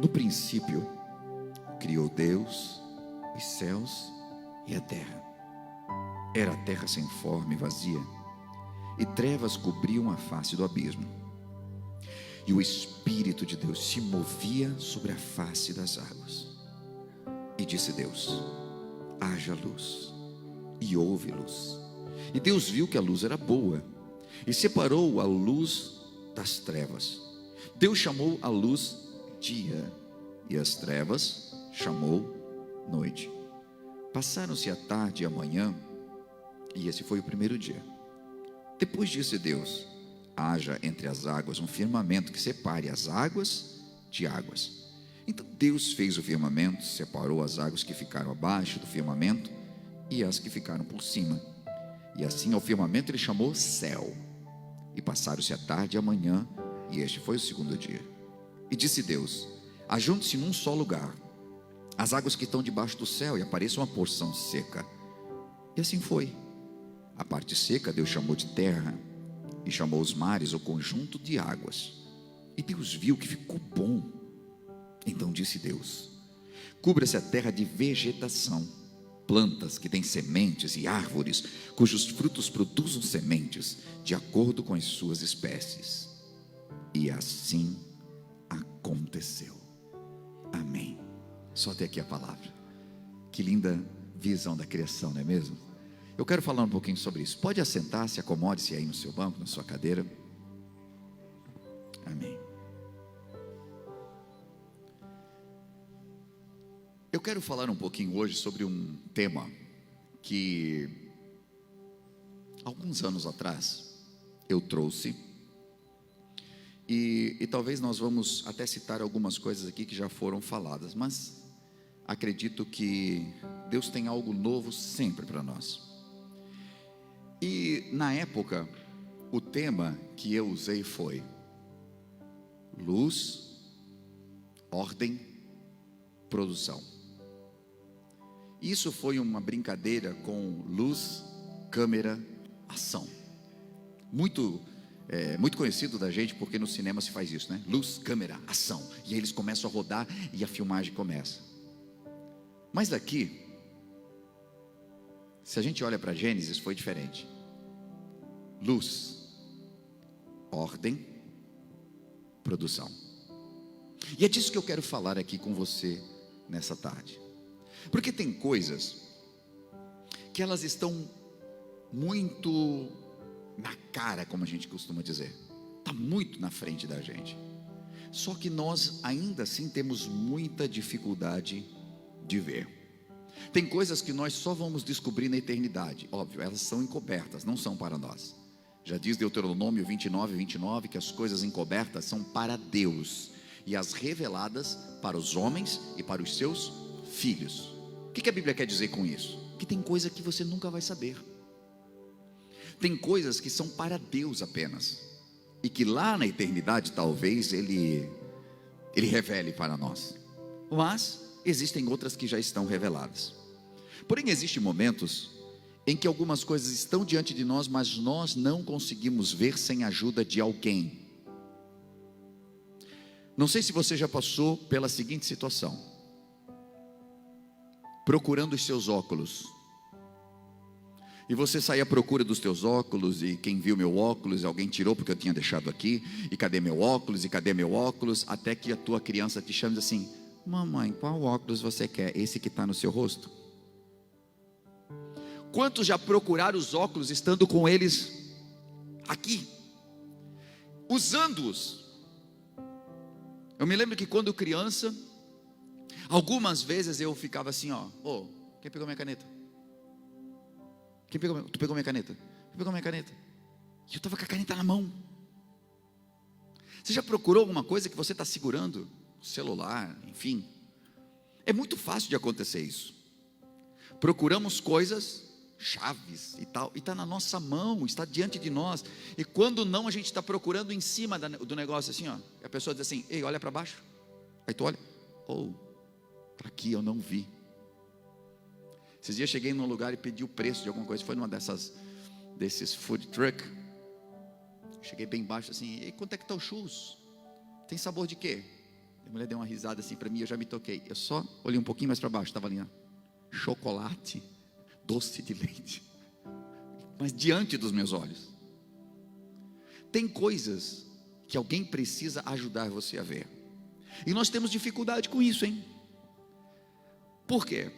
No princípio, criou Deus os céus e a terra. Era a terra sem forma e vazia, e trevas cobriam a face do abismo. E o Espírito de Deus se movia sobre a face das águas. E disse Deus: haja luz. E houve luz. E Deus viu que a luz era boa, e separou a luz das trevas. Deus chamou a luz dia, e as trevas chamou noite. Passaram-se a tarde e a manhã, e esse foi o primeiro dia. Depois disse Deus: haja entre as águas um firmamento que separe as águas de águas. Então Deus fez o firmamento, separou as águas que ficaram abaixo do firmamento e as que ficaram por cima. E assim ao firmamento ele chamou céu. E passaram-se a tarde e a manhã, e este foi o segundo dia. E disse Deus: ajunte-se num só lugar as águas que estão debaixo do céu, e apareça uma porção seca. E assim foi. A parte seca Deus chamou de terra, e chamou os mares o conjunto de águas. E Deus viu que ficou bom. Então disse Deus: cubra-se a terra de vegetação, plantas que têm sementes e árvores cujos frutos produzam sementes de acordo com as suas espécies. E assim aconteceu. Amém. Só até aqui a palavra. Que linda visão da criação, não é mesmo? Eu quero falar um pouquinho sobre isso. Pode assentar-se, acomode-se aí no seu banco, na sua cadeira. Amém. Eu quero falar um pouquinho hoje sobre um tema que alguns anos atrás eu trouxe, e talvez nós vamos até citar algumas coisas aqui que já foram faladas, mas acredito que Deus tem algo novo sempre para nós. E na época, o tema que eu usei foi luz, ordem, produção. Isso foi uma brincadeira com luz, câmera, ação. Muito conhecido da gente, porque no cinema se faz isso, né? Luz, câmera, ação. E aí eles começam a rodar e a filmagem começa. Mas daqui, se a gente olha para Gênesis, foi diferente. Luz, ordem, produção. E é disso que eu quero falar aqui com você nessa tarde. Porque tem coisas que elas estão muito na cara, como a gente costuma dizer. Está muito na frente da gente. Só que nós ainda assim temos muita dificuldade de ver. Tem coisas que nós só vamos descobrir na eternidade. Óbvio, elas são encobertas, não são para nós. Já diz Deuteronômio 29:29 que as coisas encobertas são para Deus, e as reveladas para os homens e para os seus filhos. O que a Bíblia quer dizer com isso? Que tem coisa que você nunca vai saber. Tem coisas que são para Deus apenas, e que lá na eternidade talvez Ele revele para nós. Mas existem outras que já estão reveladas. Porém, existem momentos em que algumas coisas estão diante de nós, mas nós não conseguimos ver sem a ajuda de alguém. Não sei se você já passou pela seguinte situação: procurando os seus óculos, e você sai à procura dos teus óculos, e quem viu meu óculos, alguém tirou porque eu tinha deixado aqui, e cadê meu óculos, e cadê meu óculos, até que a tua criança te chama e diz assim: mamãe, qual óculos você quer? Esse que está no seu rosto? Quantos já procuraram os óculos estando com eles aqui, usando-os? Eu me lembro que quando criança, algumas vezes eu ficava assim, quem pegou minha caneta? Tu pegou minha caneta? Tu pegou minha caneta? E eu estava com a caneta na mão. Você já procurou alguma coisa que você está segurando? Celular, enfim. É muito fácil de acontecer isso. Procuramos coisas, chaves e tal, e está na nossa mão, está diante de nós. E quando não, a gente está procurando em cima do negócio assim, e a pessoa diz assim: ei, olha para baixo. Aí tu olha, está aqui, eu não vi. Esses dias cheguei num lugar e pedi o preço de alguma coisa. Foi numa desses food truck. Cheguei bem baixo assim: e quanto é que está o churros? Tem sabor de quê? A mulher deu uma risada assim para mim, eu já me toquei. Eu só olhei um pouquinho mais para baixo, estava ali, ó, chocolate, doce de leite, mas diante dos meus olhos. Tem coisas que alguém precisa ajudar você a ver, e nós temos dificuldade com isso, hein? Por quê?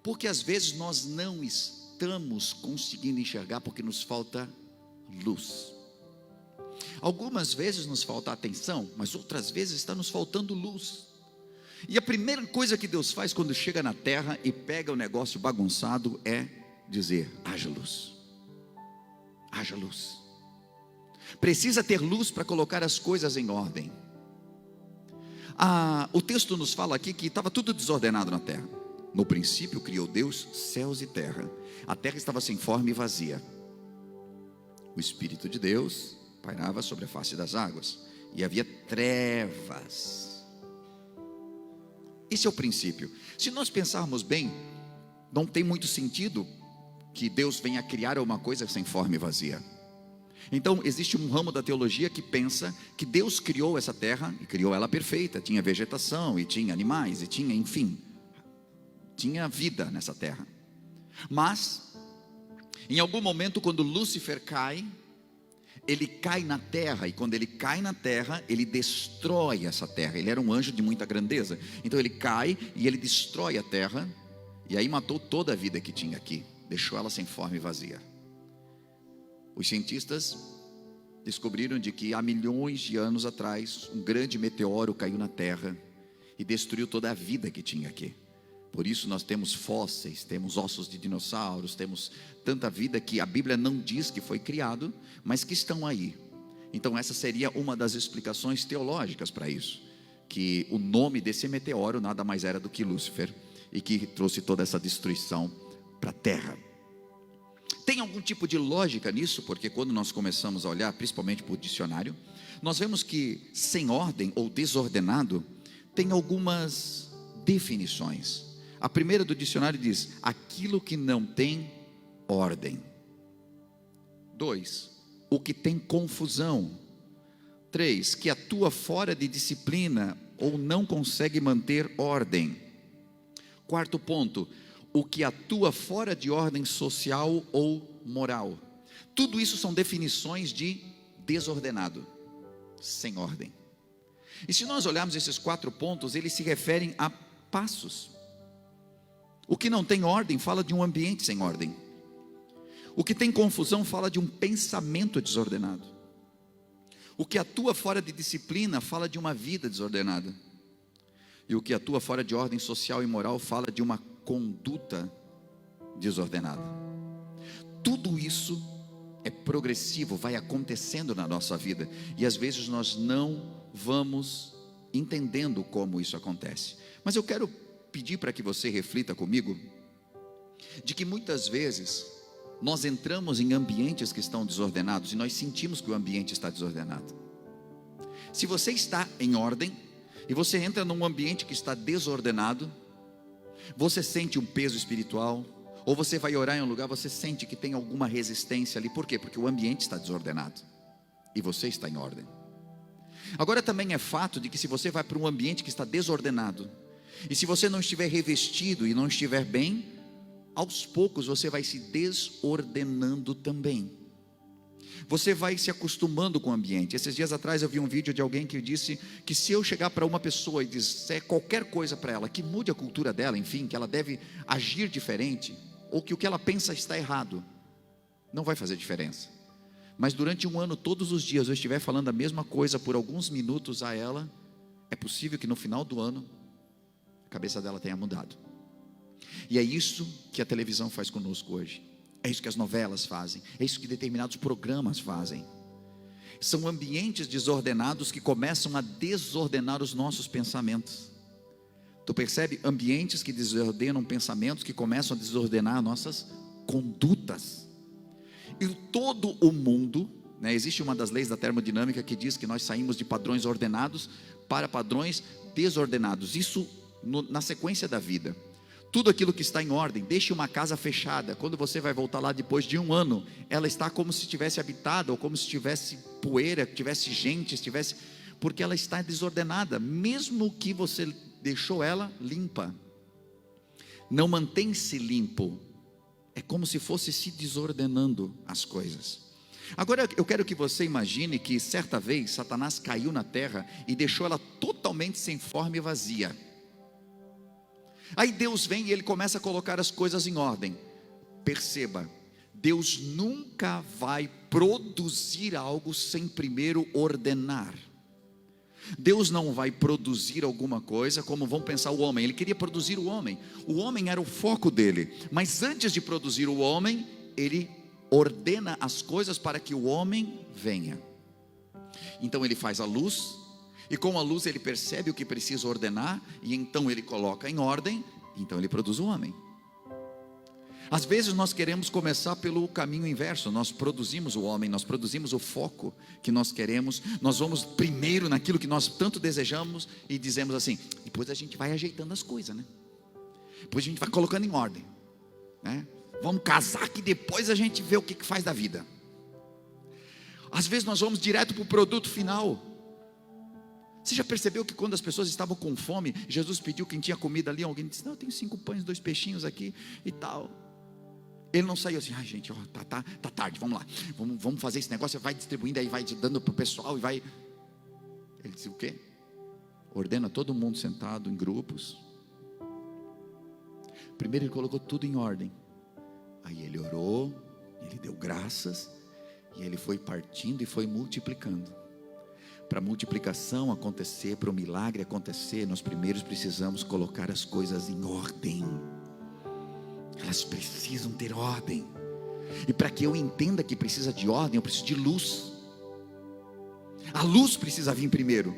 Porque às vezes nós não estamos conseguindo enxergar porque nos falta luz. Algumas vezes nos falta atenção, mas outras vezes está nos faltando luz. E a primeira coisa que Deus faz quando chega na terra e pega o negócio bagunçado é dizer: haja luz. Haja luz. Precisa ter luz para colocar as coisas em ordem. O texto nos fala aqui que estava tudo desordenado na terra. No princípio criou Deus céus e terra. A terra estava sem forma e vazia. O Espírito de Deus pairava sobre a face das águas, e havia trevas. Esse é o princípio. Se nós pensarmos bem, não tem muito sentido que Deus venha criar uma coisa sem forma e vazia. Então existe um ramo da teologia que pensa que Deus criou essa terra, e criou ela perfeita, tinha vegetação, e tinha animais, e tinha, enfim, tinha vida nessa terra. Mas em algum momento, quando Lúcifer cai, ele cai na terra, e quando ele cai na terra, ele destrói essa terra. Ele era um anjo de muita grandeza, então ele cai e ele destrói a terra, e aí matou toda a vida que tinha aqui, deixou ela sem forma e vazia. Os cientistas descobriram de que há milhões de anos atrás, um grande meteoro caiu na terra e destruiu toda a vida que tinha aqui. Por isso nós temos fósseis, temos ossos de dinossauros, temos tanta vida que a Bíblia não diz que foi criado, mas que estão aí. Então essa seria uma das explicações teológicas para isso, que o nome desse meteoro nada mais era do que Lúcifer, e que trouxe toda essa destruição para a terra. Tem algum tipo de lógica nisso? Porque quando nós começamos a olhar, principalmente por dicionário, nós vemos que sem ordem ou desordenado tem algumas definições. A primeira do dicionário diz: aquilo que não tem ordem. 2, o que tem confusão. 3, que atua fora de disciplina ou não consegue manter ordem. 4º ponto, o que atua fora de ordem social ou moral. Tudo isso são definições de desordenado, sem ordem. E se nós olharmos esses 4 pontos, eles se referem a passos. O que não tem ordem fala de um ambiente sem ordem. O que tem confusão fala de um pensamento desordenado. O que atua fora de disciplina fala de uma vida desordenada. E o que atua fora de ordem social e moral fala de uma conduta desordenada. Tudo isso é progressivo, vai acontecendo na nossa vida, e às vezes nós não vamos entendendo como isso acontece. Mas eu quero pedir para que você reflita comigo, de que muitas vezes nós entramos em ambientes que estão desordenados, e nós sentimos que o ambiente está desordenado. Se você está em ordem, e você entra num ambiente que está desordenado, você sente um peso espiritual, ou você vai orar em um lugar, você sente que tem alguma resistência ali. Por quê? Porque o ambiente está desordenado, e você está em ordem. Agora também é fato de que se você vai para um ambiente que está desordenado, e se você não estiver revestido e não estiver bem, aos poucos você vai se desordenando também. Você vai se acostumando com o ambiente. Esses dias atrás eu vi um vídeo de alguém que disse que se eu chegar para uma pessoa e disser qualquer coisa para ela, que mude a cultura dela, enfim, que ela deve agir diferente, ou que o que ela pensa está errado, não vai fazer diferença. Mas durante um ano, todos os dias eu estiver falando a mesma coisa por alguns minutos a ela, é possível que no final do ano a cabeça dela tenha mudado. E é isso que a televisão faz conosco hoje. É isso que as novelas fazem, é isso que determinados programas fazem. São ambientes desordenados que começam a desordenar os nossos pensamentos. Tu percebe? Ambientes que desordenam pensamentos, que começam a desordenar nossas condutas. E todo o mundo, existe uma das leis da termodinâmica que diz que nós saímos de padrões ordenados para padrões desordenados. Isso na sequência da vida. Tudo aquilo que está em ordem, deixe uma casa fechada, quando você vai voltar lá depois de um ano, ela está como se estivesse habitada, ou como se tivesse poeira, tivesse gente, porque ela está desordenada, mesmo que você deixou ela limpa. Não mantém-se limpo, é como se fosse se desordenando as coisas. Agora eu quero que você imagine que certa vez Satanás caiu na terra e deixou ela totalmente sem forma e vazia. Aí Deus vem e ele começa a colocar as coisas em ordem. Perceba, Deus nunca vai produzir algo sem primeiro ordenar. Deus não vai produzir alguma coisa como vão pensar o homem. Ele queria produzir o homem era o foco dele, mas antes de produzir o homem, ele ordena as coisas para que o homem venha. Então ele faz a luz, e com a luz ele percebe o que precisa ordenar, e então ele coloca em ordem, então ele produz o homem. Às vezes nós queremos começar pelo caminho inverso. Nós produzimos o homem, nós produzimos o foco que nós queremos, nós vamos primeiro naquilo que nós tanto desejamos, e dizemos assim, depois a gente vai ajeitando as coisas, né? Depois a gente vai colocando em ordem, né? Vamos casar que depois a gente vê o que faz da vida. Às vezes nós vamos direto para o produto final. Você já percebeu que quando as pessoas estavam com fome, Jesus pediu quem tinha comida ali, alguém disse, não, eu tenho 5 pães, 2 peixinhos aqui e tal. Ele não saiu assim, ai gente, ó, tá tarde, vamos lá, vamos fazer esse negócio, vai distribuindo, aí vai dando para o pessoal e vai. Ele disse o quê? Ordena todo mundo sentado em grupos. Primeiro ele colocou tudo em ordem. Aí ele orou, ele deu graças, e ele foi partindo e foi multiplicando. Para a multiplicação acontecer, para o milagre acontecer, nós primeiros precisamos colocar as coisas em ordem. Elas precisam ter ordem. E para que eu entenda que precisa de ordem, eu preciso de luz. A luz precisa vir primeiro.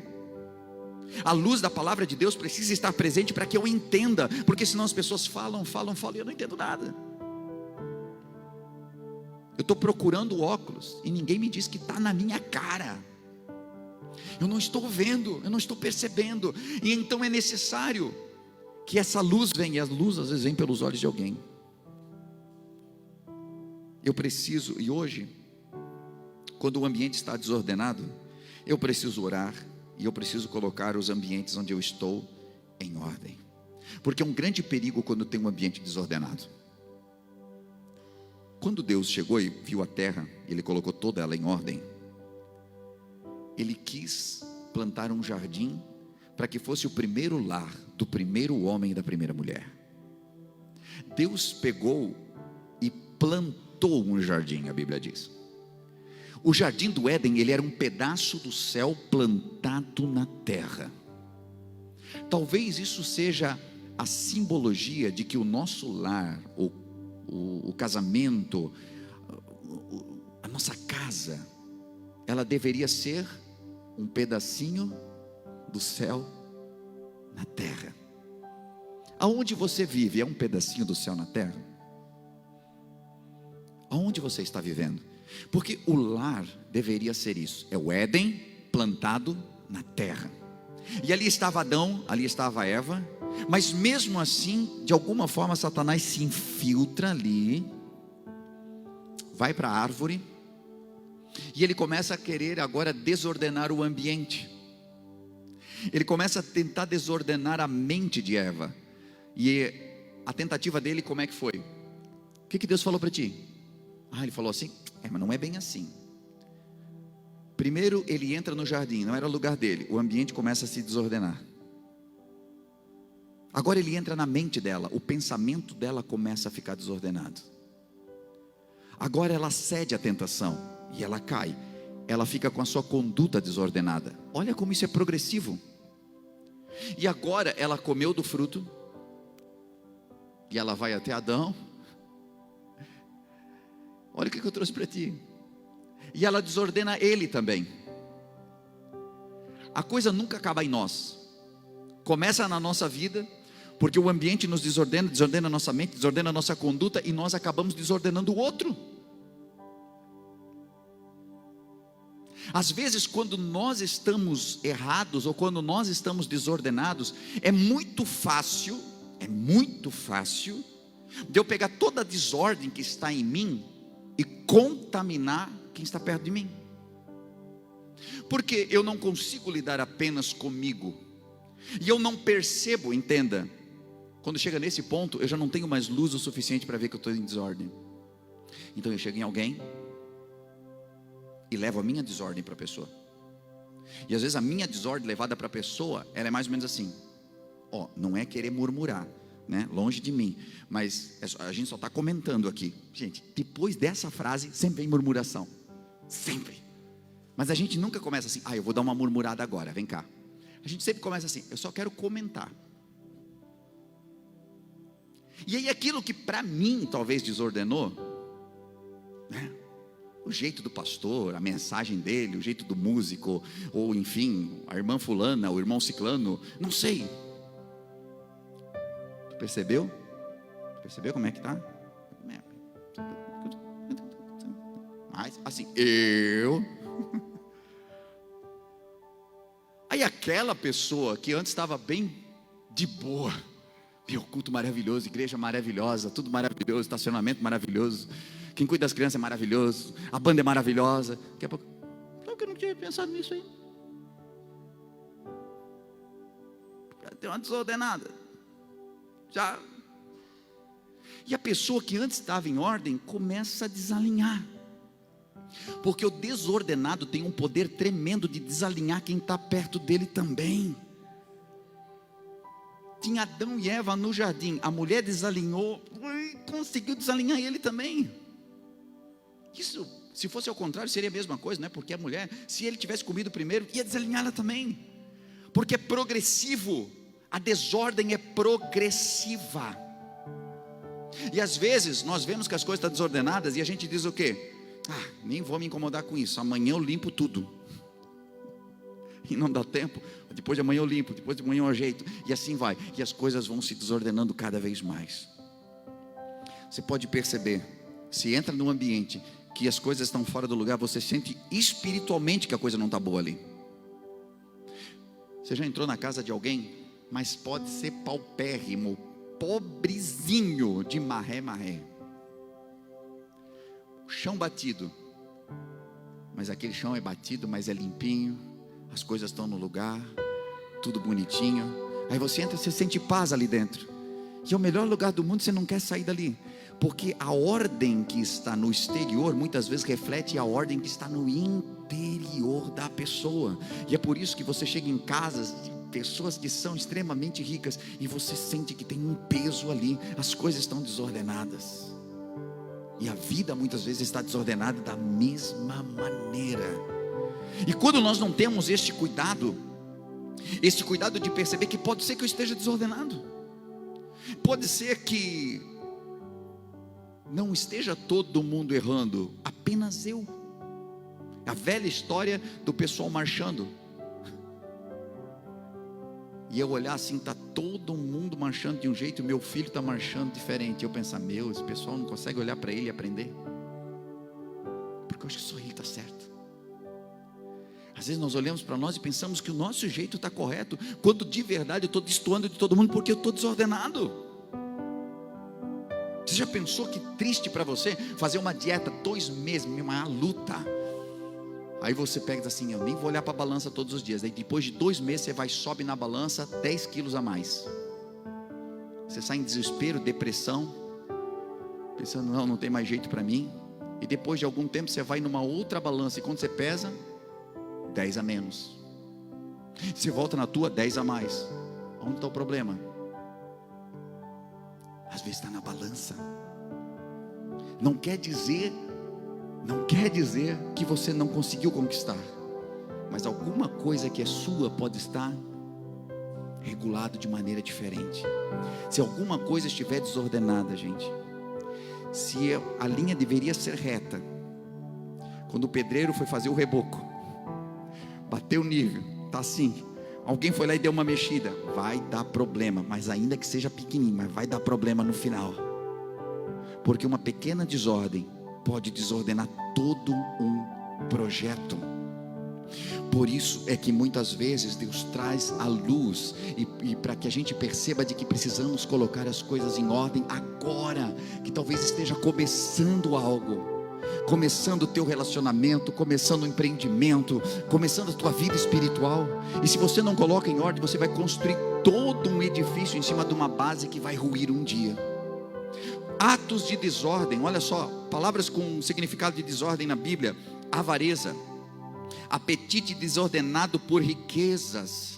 A luz da palavra de Deus precisa estar presente para que eu entenda, porque senão as pessoas falam e eu não entendo nada. Eu estou procurando óculos e ninguém me diz que está na minha cara. Eu não estou vendo, eu não estou percebendo. E então é necessário que essa luz venha. E a luz às vezes vem pelos olhos de alguém. Eu preciso, e hoje, quando o ambiente está desordenado, eu preciso orar, e eu preciso colocar os ambientes onde eu estou em ordem. Porque é um grande perigo quando tem um ambiente desordenado. Quando Deus chegou e viu a terra, Ele colocou toda ela em ordem, Ele quis plantar um jardim para que fosse o primeiro lar do primeiro homem e da primeira mulher. Deus pegou e plantou um jardim, a Bíblia diz. O jardim do Éden, ele era um pedaço do céu plantado na terra. Talvez isso seja a simbologia de que o nosso lar, o casamento, a nossa casa, ela deveria ser um pedacinho do céu na terra. Aonde você vive é um pedacinho do céu na terra? Aonde você está vivendo? Porque o lar deveria ser isso, é o Éden plantado na terra. E ali estava Adão, ali estava Eva, mas mesmo assim, de alguma forma Satanás se infiltra ali, vai para a árvore, e ele começa a querer agora desordenar o ambiente. Ele começa a tentar desordenar a mente de Eva. E a tentativa dele, como é que foi? O que Deus falou para ti? Ele falou assim, mas não é bem assim. Primeiro ele entra no jardim, não era o lugar dele, o ambiente começa a se desordenar. Agora ele entra na mente dela, o pensamento dela começa a ficar desordenado. Agora ela cede à tentação e ela cai. Ela fica com a sua conduta desordenada. Olha como isso é progressivo. E agora ela comeu do fruto, e ela vai até Adão. Olha o que eu trouxe para ti. E ela desordena ele também. A coisa nunca acaba em nós. Começa na nossa vida, porque o ambiente nos desordena, desordena a nossa mente, desordena a nossa conduta, e nós acabamos desordenando o outro. Às vezes, quando nós estamos errados, ou quando nós estamos desordenados, é muito fácil de eu pegar toda a desordem que está em mim e contaminar quem está perto de mim. Porque eu não consigo lidar apenas comigo, e eu não percebo, entenda, quando chega nesse ponto, eu já não tenho mais luz o suficiente para ver que eu estou em desordem. Então eu chego em alguém e levo a minha desordem para a pessoa. E às vezes a minha desordem levada para a pessoa, ela é mais ou menos assim: ó, não é querer murmurar, né? Longe de mim, mas a gente só está comentando aqui. Gente, depois dessa frase sempre vem murmuração, sempre. Mas a gente nunca começa assim: eu vou dar uma murmurada agora, vem cá. A gente sempre começa assim: eu só quero comentar. E aí aquilo que para mim talvez desordenou, né? O jeito do pastor, a mensagem dele, o jeito do músico, ou enfim, a irmã fulana, o irmão ciclano, não sei. Percebeu? Percebeu como é que tá? Mas assim, aí aquela pessoa que antes estava bem de boa, meu, culto maravilhoso, igreja maravilhosa, tudo maravilhoso, estacionamento maravilhoso, quem cuida das crianças é maravilhoso, a banda é maravilhosa. Daqui a pouco, só que eu não tinha pensado nisso aí. Tem uma desordenada. Já. E a pessoa que antes estava em ordem começa a desalinhar, porque o desordenado tem um poder tremendo de desalinhar quem está perto dele também. Tinha Adão e Eva no jardim, a mulher desalinhou, conseguiu desalinhar ele também. Isso, se fosse ao contrário, seria a mesma coisa, né? Porque a mulher, se ele tivesse comido primeiro, ia desalinhá-la também, porque é progressivo. A desordem é progressiva. E às vezes nós vemos que as coisas estão desordenadas e a gente diz o quê? Nem vou me incomodar com isso, amanhã eu limpo tudo. E não dá tempo. Depois de amanhã eu limpo, depois de amanhã eu ajeito, e assim vai. E as coisas vão se desordenando cada vez mais. Você pode perceber, se entra num ambiente que as coisas estão fora do lugar, você sente espiritualmente que a coisa não está boa ali. Você já entrou na casa de alguém, mas pode ser paupérrimo, pobrezinho, de marré, o chão batido, mas aquele chão é batido, mas é limpinho, as coisas estão no lugar, tudo bonitinho. Aí você entra, você sente paz ali dentro, e é o melhor lugar do mundo. Você não quer sair dali, porque a ordem que está no exterior muitas vezes reflete a ordem que está no interior da pessoa. E é por isso que você chega em casas de pessoas que são extremamente ricas e você sente que tem um peso ali, as coisas estão desordenadas, e a vida muitas vezes está desordenada da mesma maneira. E quando nós não temos este cuidado de perceber que pode ser que eu esteja desordenado, pode ser que não esteja todo mundo errando, apenas eu. A velha história do pessoal marchando, e eu olhar assim, está todo mundo marchando de um jeito, e meu filho está marchando diferente. Eu pensar, esse pessoal não consegue olhar para ele e aprender, porque eu acho que só ele está certo. Às vezes nós olhamos para nós e pensamos que o nosso jeito está correto, quando de verdade eu estou destoando de todo mundo, porque eu estou desordenado. Você já pensou que triste para você fazer uma dieta 2 meses, uma luta? Aí você pega e diz assim, eu nem vou olhar para a balança todos os dias. Aí depois de 2 meses você vai, sobe na balança 10 quilos a mais. Você sai em desespero, depressão, pensando, não tem mais jeito para mim. E depois de algum tempo você vai numa outra balança, e quando você pesa, 10 a menos. Você volta na tua, 10 a mais. Onde está o problema? Às vezes está na balança. Não quer dizer que você não conseguiu conquistar, mas alguma coisa que é sua pode estar regulado de maneira diferente. Se alguma coisa estiver desordenada, gente, se a linha deveria ser reta, quando o pedreiro foi fazer o reboco, bateu o nível, está assim, alguém foi lá e deu uma mexida, vai dar problema, mas ainda que seja pequenininho, mas vai dar problema no final, porque uma pequena desordem pode desordenar todo um projeto. Por isso é que muitas vezes Deus traz a luz, e para que a gente perceba de que precisamos colocar as coisas em ordem agora, que talvez esteja começando algo, começando o teu relacionamento, começando o empreendimento, começando a tua vida espiritual. E se você não coloca em ordem, você vai construir todo um edifício em cima de uma base que vai ruir um dia. Atos de desordem, olha só, palavras com significado de desordem na Bíblia: avareza, apetite desordenado por riquezas.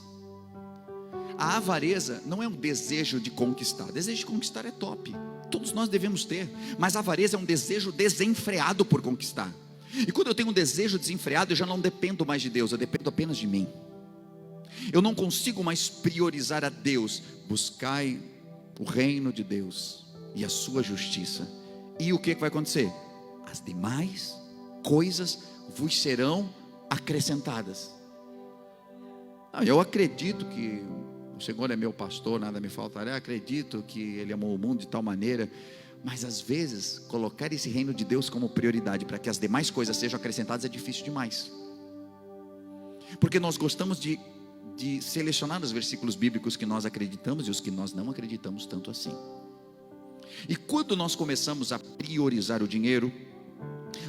A avareza não é um desejo de conquistar. Desejo de conquistar é top, todos nós devemos ter. Mas a avareza é um desejo desenfreado por conquistar. E quando eu tenho um desejo desenfreado, eu já não dependo mais de Deus, eu dependo apenas de mim. Eu não consigo mais priorizar a Deus. Buscai o reino de Deus e a sua justiça, e o que vai acontecer? As demais coisas vos serão acrescentadas. Eu acredito que o Senhor é meu pastor, nada me faltará. Acredito que Ele amou o mundo de tal maneira. Mas às vezes, colocar esse reino de Deus como prioridade para que as demais coisas sejam acrescentadas é difícil demais. Porque nós gostamos de selecionar os versículos bíblicos que nós acreditamos e os que nós não acreditamos tanto assim. E quando nós começamos a priorizar o dinheiro,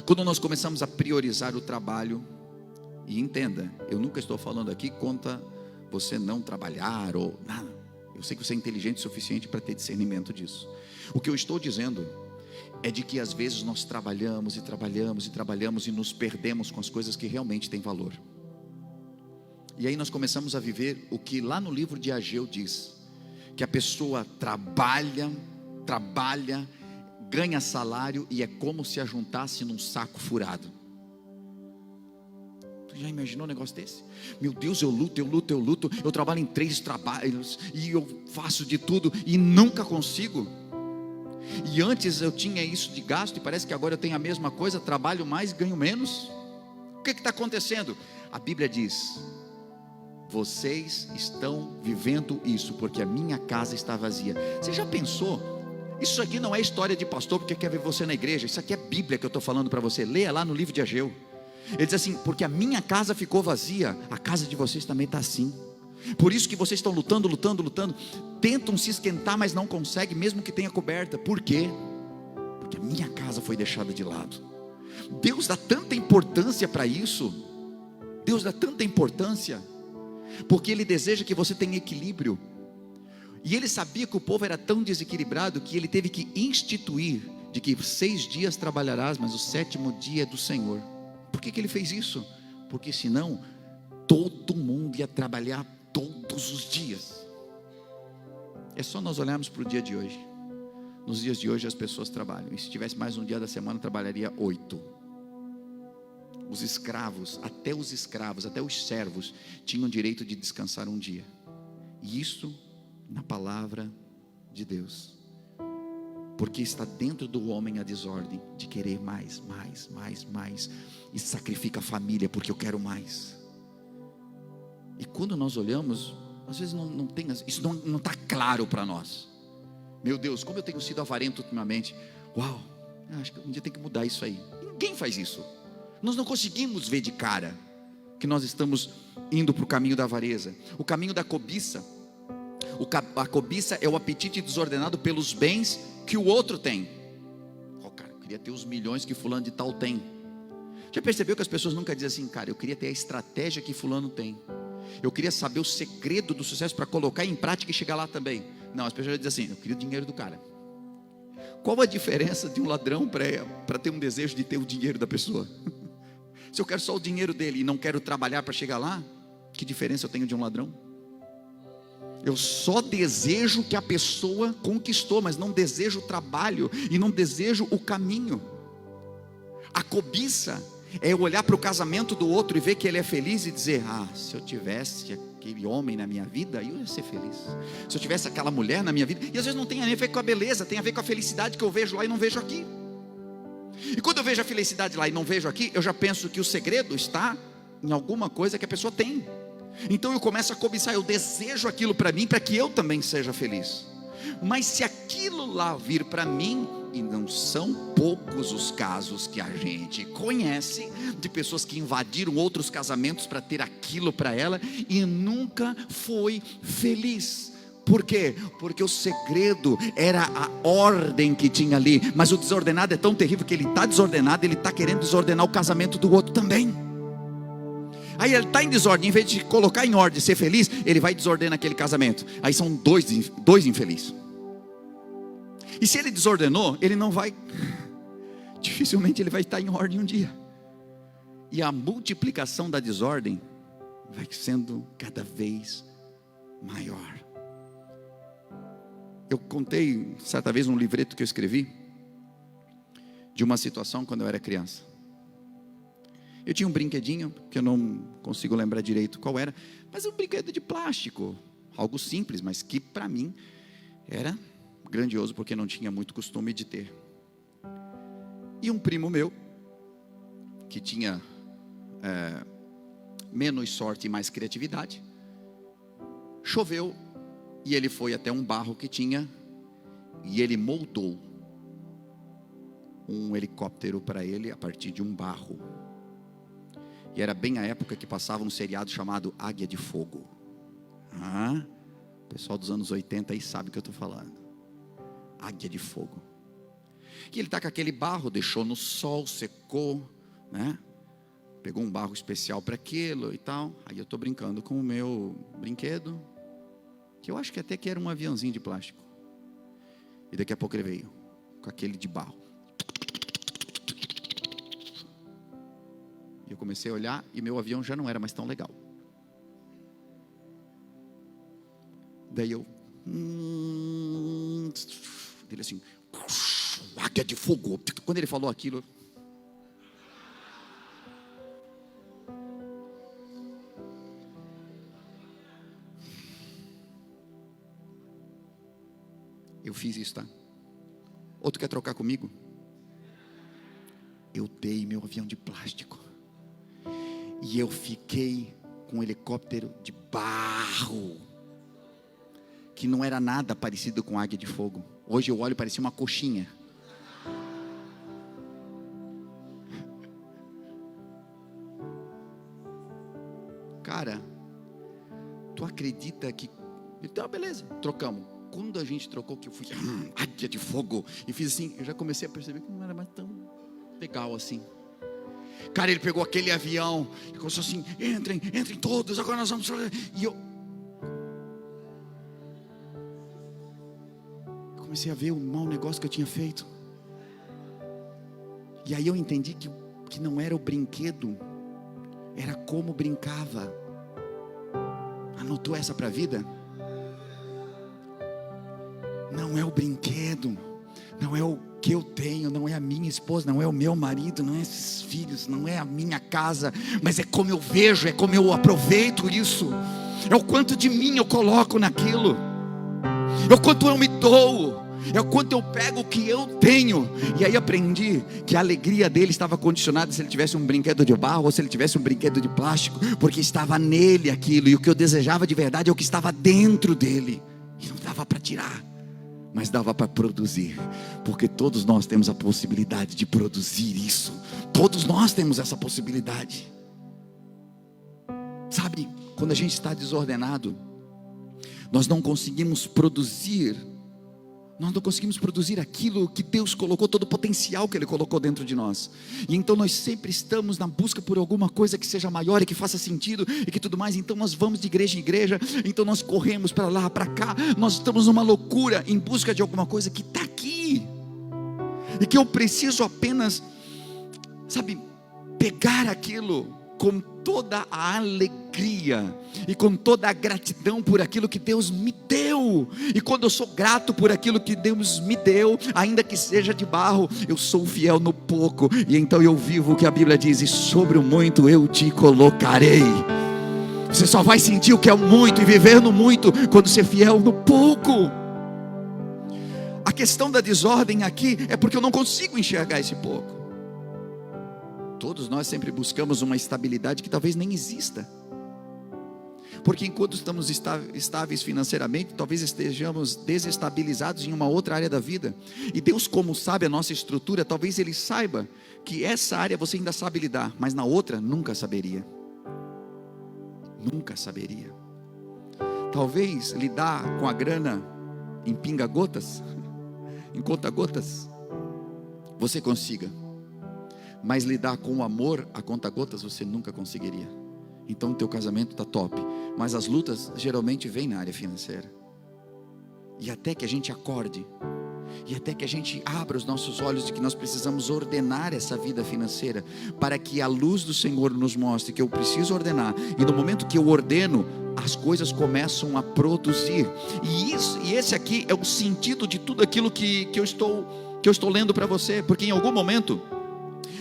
quando nós começamos a priorizar o trabalho, e entenda, eu nunca estou falando aqui contra você não trabalhar ou nada. Eu sei que você é inteligente o suficiente para ter discernimento disso. O que eu estou dizendo é de que às vezes nós trabalhamos e trabalhamos e trabalhamos e nos perdemos com as coisas que realmente têm valor. E aí nós começamos a viver o que lá no livro de Ageu diz, que a pessoa trabalha, ganha salário e é como se ajuntasse num saco furado. Tu já imaginou um negócio desse? Meu Deus, eu luto, eu trabalho em 3 trabalhos e eu faço de tudo e nunca consigo. E antes eu tinha isso de gasto e parece que agora eu tenho a mesma coisa, trabalho mais, ganho menos. O que está acontecendo? A Bíblia diz: vocês estão vivendo isso porque a minha casa está vazia. Você já pensou? Isso aqui não é história de pastor porque quer ver você na igreja. Isso aqui é Bíblia que eu estou falando para você. Leia lá no livro de Ageu. Ele diz assim: porque a minha casa ficou vazia, a casa de vocês também está assim. Por isso que vocês estão lutando, tentam se esquentar, mas não conseguem, mesmo que tenha coberta. Por quê? Porque a minha casa foi deixada de lado. Deus dá tanta importância para isso. Deus dá tanta importância porque Ele deseja que você tenha equilíbrio. E Ele sabia que o povo era tão desequilibrado que Ele teve que instituir de que 6 dias trabalharás, mas o 7º dia é do Senhor. Por que Ele fez isso? Porque senão todo mundo ia trabalhar todos os dias. É só nós olharmos para o dia de hoje. Nos dias de hoje as pessoas trabalham, e se tivesse mais um dia da semana trabalharia 8. Os escravos, até os servos tinham direito de descansar um dia. E isso na palavra de Deus. Porque está dentro do homem a desordem de querer mais. E sacrifica a família porque eu quero mais. E quando nós olhamos, às vezes não tem, isso não está claro para nós. Meu Deus, como eu tenho sido avarento ultimamente. Uau, acho que um dia tem que mudar isso aí. Ninguém faz isso. Nós não conseguimos ver de cara que nós estamos indo para o caminho da avareza, o caminho da cobiça. A cobiça é o apetite desordenado pelos bens que o outro tem. Cara, eu queria ter os milhões que fulano de tal tem. Já percebeu que as pessoas nunca dizem assim: cara, eu queria ter a estratégia que fulano tem, eu queria saber o segredo do sucesso para colocar em prática e chegar lá também. Não, as pessoas dizem assim: eu queria o dinheiro do cara. Qual a diferença de um ladrão para ter um desejo de ter o dinheiro da pessoa? Se eu quero só o dinheiro dele e não quero trabalhar para chegar lá, que diferença eu tenho de um ladrão? Eu só desejo que a pessoa conquistou, mas não desejo o trabalho e não desejo o caminho. A cobiça é eu olhar para o casamento do outro e ver que ele é feliz e dizer: se eu tivesse aquele homem na minha vida, eu ia ser feliz. Se eu tivesse aquela mulher na minha vida. E às vezes não tem a ver com a beleza, tem a ver com a felicidade que eu vejo lá e não vejo aqui. E quando eu vejo a felicidade lá e não vejo aqui, eu já penso que o segredo está em alguma coisa que a pessoa tem. Então eu começo a cobiçar, eu desejo aquilo para mim, para que eu também seja feliz. Mas se aquilo lá vir para mim, e não são poucos os casos que a gente conhece, de pessoas que invadiram outros casamentos para ter aquilo para ela, e nunca foi feliz. Por quê? Porque o segredo era a ordem que tinha ali. Mas o desordenado é tão terrível que ele está desordenado, ele está querendo desordenar o casamento do outro também. Aí ele está em desordem, em vez de colocar em ordem, ser feliz, ele vai desordenar aquele casamento. Aí são dois infelizes. E se ele desordenou, ele não vai, dificilmente ele vai estar em ordem um dia. E a multiplicação da desordem vai sendo cada vez maior. Eu contei certa vez um livreto que eu escrevi de uma situação quando eu era criança. Eu tinha um brinquedinho que eu não consigo lembrar direito qual era, mas um brinquedo de plástico, algo simples, mas que para mim era grandioso porque não tinha muito costume de ter. E um primo meu que tinha menos sorte e mais criatividade, choveu e ele foi até um barro que tinha e ele moldou um helicóptero para ele a partir de um barro. E era bem a época que passava um seriado chamado Águia de Fogo. O pessoal dos anos 80 aí sabe o que eu estou falando. Águia de Fogo. E ele está com aquele barro, deixou no sol, secou, né? Pegou um barro especial para aquilo e tal. Aí eu estou brincando com o meu brinquedo, que eu acho que até que era um aviãozinho de plástico. E daqui a pouco ele veio com aquele de barro. E eu comecei a olhar e meu avião já não era mais tão legal. Daí eu ele assim, Águia de Fogo. Quando ele falou aquilo, eu fiz isso, tá? Outro quer trocar comigo? Eu dei meu avião de plástico e eu fiquei com um helicóptero de barro, que não era nada parecido com Águia de Fogo. Hoje eu olho, parecia uma coxinha. Cara, tu acredita que... Então beleza, trocamos. Quando a gente trocou, que eu fui Águia de Fogo e fiz assim, eu já comecei a perceber que não era mais tão legal assim. Cara, ele pegou aquele avião e começou assim, entrem todos, agora nós vamos... E eu comecei a ver o mau negócio que eu tinha feito. E aí eu entendi que não era o brinquedo, era como brincava. Anotou essa para a vida? Não é o brinquedo, não é o que eu tenho, não é a minha esposa, não é o meu marido, não é esses filhos, não é a minha casa, mas é como eu vejo, é como eu aproveito isso, é o quanto de mim eu coloco naquilo, é o quanto eu me dou, é o quanto eu pego o que eu tenho. E aí aprendi que a alegria dele estava condicionada se ele tivesse um brinquedo de barro ou se ele tivesse um brinquedo de plástico, porque estava nele aquilo, e o que eu desejava de verdade é o que estava dentro dele, e não dava para tirar, mas dava para produzir, porque todos nós temos a possibilidade de produzir isso. Todos nós temos essa possibilidade. Sabe, quando a gente está desordenado, nós não conseguimos produzir aquilo que Deus colocou, todo o potencial que Ele colocou dentro de nós. E então nós sempre estamos na busca por alguma coisa que seja maior e que faça sentido e que tudo mais. Então nós vamos de igreja em igreja, então nós corremos para lá, para cá, nós estamos numa loucura em busca de alguma coisa que está aqui, e que eu preciso apenas, sabe, pegar aquilo com toda a alegria e com toda a gratidão por aquilo que Deus me deu. E quando eu sou grato por aquilo que Deus me deu, ainda que seja de barro, eu sou fiel no pouco, e então eu vivo o que a Bíblia diz: e sobre o muito eu te colocarei. Você só vai sentir o que é o muito e viver no muito quando ser fiel no pouco. A questão da desordem aqui é porque eu não consigo enxergar esse pouco. Todos nós sempre buscamos uma estabilidade que talvez nem exista, porque enquanto estamos estáveis financeiramente, talvez estejamos desestabilizados em uma outra área da vida. E Deus, como sabe a nossa estrutura, talvez Ele saiba que essa área você ainda sabe lidar, mas na outra nunca saberia. Nunca saberia. Talvez lidar com a grana em pinga-gotas, em conta-gotas, você consiga. Mas lidar com o amor a conta-gotas você nunca conseguiria. Então o teu casamento está top. Mas as lutas geralmente vêm na área financeira. E até que a gente acorde, e até que a gente abra os nossos olhos de que nós precisamos ordenar essa vida financeira, para que a luz do Senhor nos mostre que eu preciso ordenar. E no momento que eu ordeno, as coisas começam a produzir. E esse aqui é o sentido de tudo aquilo que eu estou lendo para você. Porque em algum momento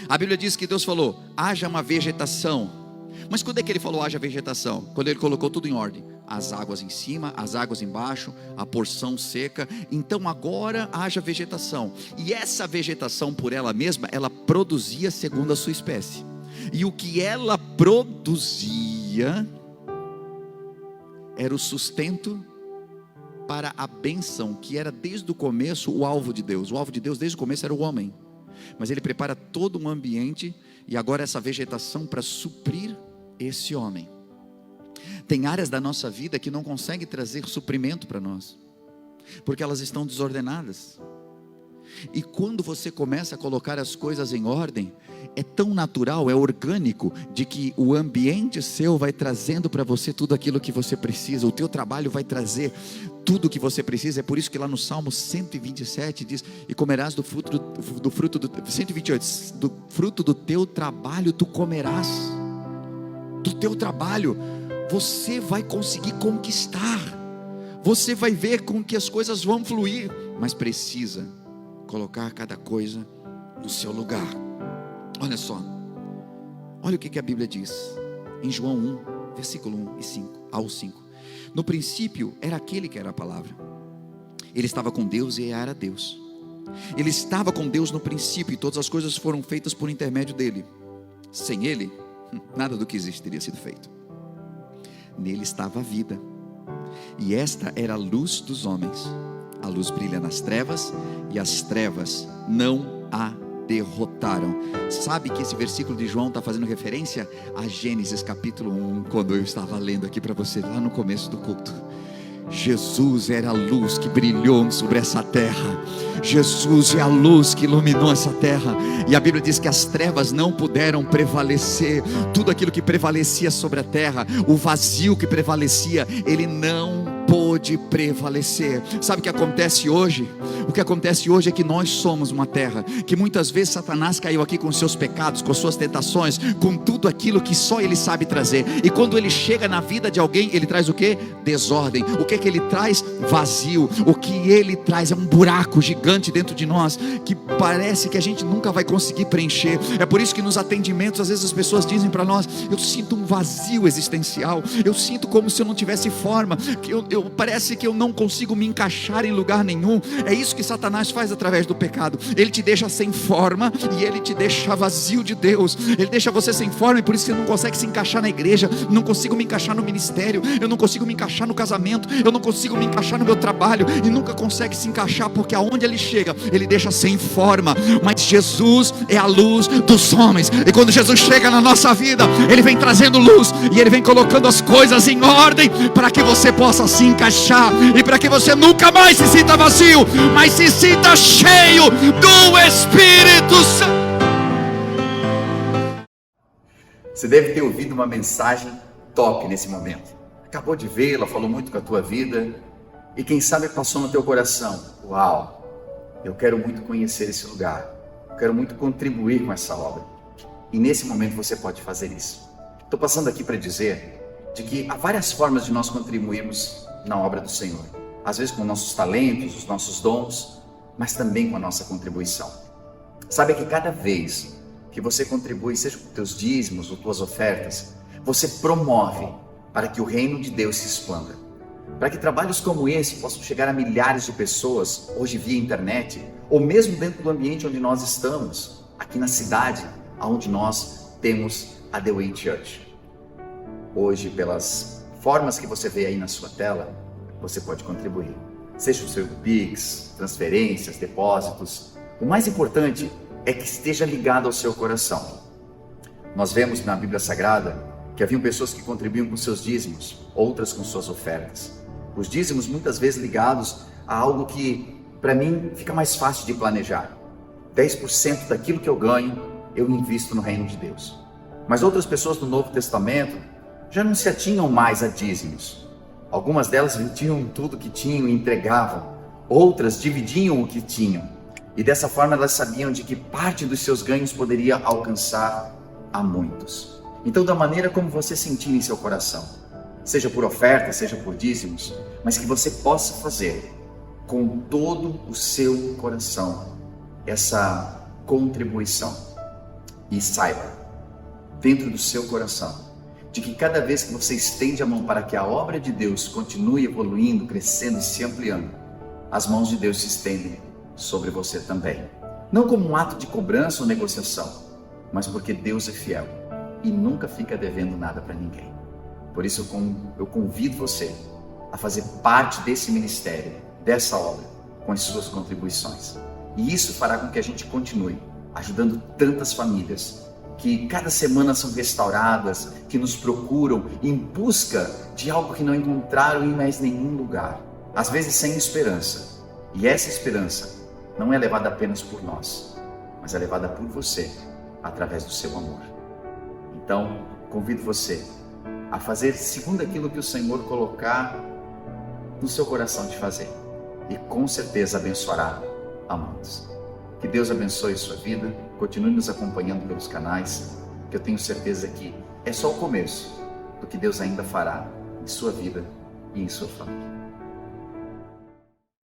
a Bíblia diz que Deus falou: haja uma vegetação. Mas quando é que ele falou haja vegetação? Quando ele colocou tudo em ordem. As águas em cima, as águas embaixo, a porção seca. Então agora haja vegetação. E essa vegetação por ela mesma, ela produzia segundo a sua espécie. E o que ela produzia era o sustento para a bênção, que era desde o começo o alvo de Deus. O alvo de Deus desde o começo era o homem. Mas ele prepara todo um ambiente, e agora essa vegetação para suprir esse homem. Tem áreas da nossa vida que não conseguem trazer suprimento para nós, porque elas estão desordenadas. E quando você começa a colocar as coisas em ordem, é tão natural, é orgânico, de que o ambiente seu vai trazendo para você tudo aquilo que você precisa. O teu trabalho vai trazer tudo o que você precisa. É por isso que lá no Salmo 127 diz: e comerás do fruto do 128, do fruto do teu trabalho tu comerás. Do teu trabalho você vai conseguir conquistar, você vai ver com que as coisas vão fluir, mas precisa colocar cada coisa no seu lugar. Olha só, olha o que a Bíblia diz em João 1, versículo 1 e 5 ao 5. No princípio era aquele que era a palavra, ele estava com Deus e era Deus. Ele estava com Deus no princípio, e todas as coisas foram feitas por intermédio dele. Sem ele, nada do que existe teria sido feito. Nele estava a vida, e esta era a luz dos homens. A luz brilha nas trevas, e as trevas não a derrotaram. Sabe que esse versículo de João está fazendo referência a Gênesis capítulo 1, quando eu estava lendo aqui para você lá no começo do culto. Jesus era a luz que brilhou sobre essa terra. Jesus é a luz que iluminou essa terra. E a Bíblia diz que as trevas não puderam prevalecer. Tudo aquilo que prevalecia sobre a terra, o vazio que prevalecia, ele não pôde prevalecer. Sabe o que acontece hoje? O que acontece hoje é que nós somos uma terra que muitas vezes Satanás caiu aqui com seus pecados, com suas tentações, com tudo aquilo que só ele sabe trazer. E quando ele chega na vida de alguém, ele traz o que? Desordem. O que ele traz? Vazio. O que ele traz é um buraco gigante dentro de nós, que parece que a gente nunca vai conseguir preencher. É por isso que nos atendimentos, às vezes as pessoas dizem para nós: eu sinto um vazio existencial, eu sinto como se eu não tivesse forma, que parece que eu não consigo me encaixar em lugar nenhum. É isso que Satanás faz através do pecado. Ele te deixa sem forma, e ele te deixa vazio de Deus. Ele deixa você sem forma, e por isso você não consegue se encaixar na igreja. Não consigo me encaixar no ministério, eu não consigo me encaixar no casamento, eu não consigo me encaixar no meu trabalho, e nunca consegue se encaixar, porque aonde ele chega, ele deixa sem forma. Mas Jesus é a luz dos homens, e quando Jesus chega na nossa vida, ele vem trazendo luz, e ele vem colocando as coisas em ordem, para que você possa se encaixar, e para que você nunca mais se sinta vazio, mas se sinta cheio do Espírito Santo. Você deve ter ouvido uma mensagem top nesse momento. Acabou de vê-la, falou muito com a tua vida, e quem sabe passou no teu coração: uau, eu quero muito conhecer esse lugar, eu quero muito contribuir com essa obra. E nesse momento você pode fazer isso. Estou passando aqui para dizer de que há várias formas de nós contribuirmos na obra do Senhor. Às vezes com nossos talentos, os nossos dons, mas também com a nossa contribuição. Sabe que cada vez que você contribui, seja com teus dízimos ou tuas ofertas, você promove para que o reino de Deus se expanda, para que trabalhos como esse possam chegar a milhares de pessoas, hoje via internet, ou mesmo dentro do ambiente onde nós estamos, aqui na cidade, onde nós temos a The Way Church. Hoje, pelas formas que você vê aí na sua tela, você pode contribuir, seja o seu Pix, transferências, depósitos. O mais importante é que esteja ligado ao seu coração. Nós vemos na Bíblia Sagrada que haviam pessoas que contribuíam com seus dízimos, outras com suas ofertas. Os dízimos muitas vezes ligados a algo que, para mim, fica mais fácil de planejar. 10% daquilo que eu ganho, eu invisto no reino de Deus. Mas outras pessoas do Novo Testamento já não se atinham mais a dízimos. Algumas delas vendiam tudo que tinham e entregavam. Outras dividiam o que tinham. E dessa forma elas sabiam de que parte dos seus ganhos poderia alcançar a muitos. Então, da maneira como você sentir em seu coração, seja por oferta, seja por dízimos, mas que você possa fazer com todo o seu coração essa contribuição. E saiba, dentro do seu coração, de que cada vez que você estende a mão para que a obra de Deus continue evoluindo, crescendo e se ampliando, as mãos de Deus se estendem sobre você também. Não como um ato de cobrança ou negociação, mas porque Deus é fiel e nunca fica devendo nada para ninguém. Por isso eu convido você a fazer parte desse ministério, dessa obra, com as suas contribuições. E isso fará com que a gente continue ajudando tantas famílias que cada semana são restauradas, que nos procuram em busca de algo que não encontraram em mais nenhum lugar. Às vezes sem esperança. E essa esperança não é levada apenas por nós, mas é levada por você, através do seu amor. Então, convido você a fazer segundo aquilo que o Senhor colocar no seu coração de fazer. E com certeza abençoará a muitos. Que Deus abençoe a sua vida, continue nos acompanhando pelos canais, que eu tenho certeza que é só o começo do que Deus ainda fará em sua vida e em sua família.